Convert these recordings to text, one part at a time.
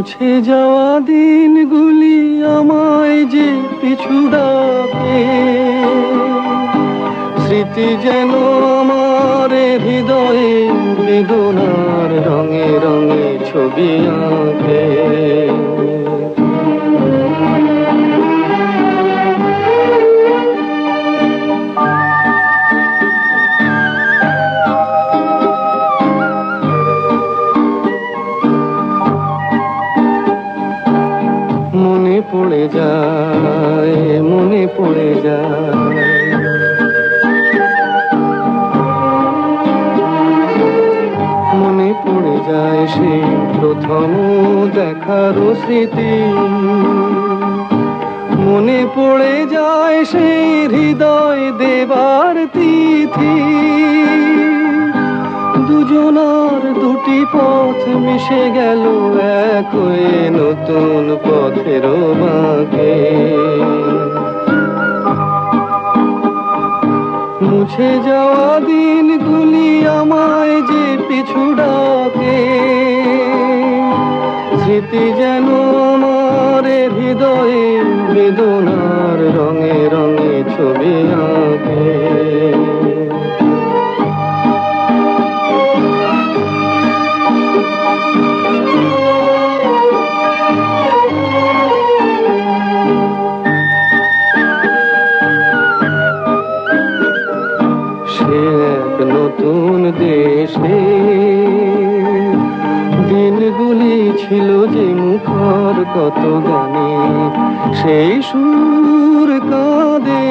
মুছে যাওয়া দিনগুলি আমায় যে পিছু ডাকে, স্মৃতি যেন আমার হৃদয়ে বেদনার রঙে রঙে ছবি আঁকে। মনে পড়ে যায়, মনে পড়ে যায়, মনে পড়ে যায় সেই প্রথম দেখার স্মৃতি। মনে পড়ে যায় সেই হৃদয় দেবার তিথি। দুজনার দুটি পথ মিশে গেল এক হয়ে নতুন পথের বাঁকে। মুছে যাওয়া দিনগুলি আমায় যে পিছু ডাকে, স্মৃতি যেন আমার হৃদয়ে বেদনার রঙে রঙে ছবি আঁকে। সে এক নতুন দেশে দিনগুলি ছিল যে মুখর কত গানে, সেই সুর কাঁদে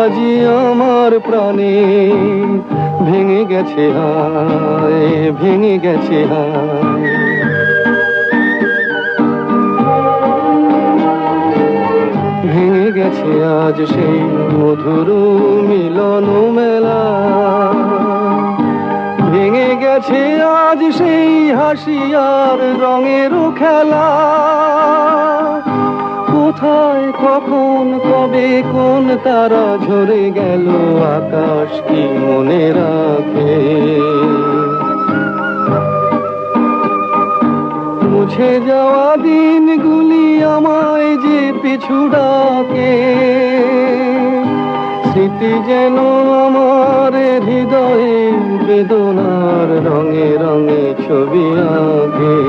আজি আমার প্রাণে। ভেঙে গেছে হায়, ভেঙে গেছে হায়, ভেঙে গেছে আজ সেই মধুর মিলন মেলা। ভেঙে গেছে আজ সেই হাসি আর রঙের খেলা। কোথায় কখন কবে কোন তারা ঝরে গেল আকাশ কি মনে রাখে। মুছে যাওয়া দিনগুলি আমায় যে পিছু ডাকে, স্মৃতি যেন আমার হৃদয়ে বেদনার রঙে রঙে ছবি আঁকে।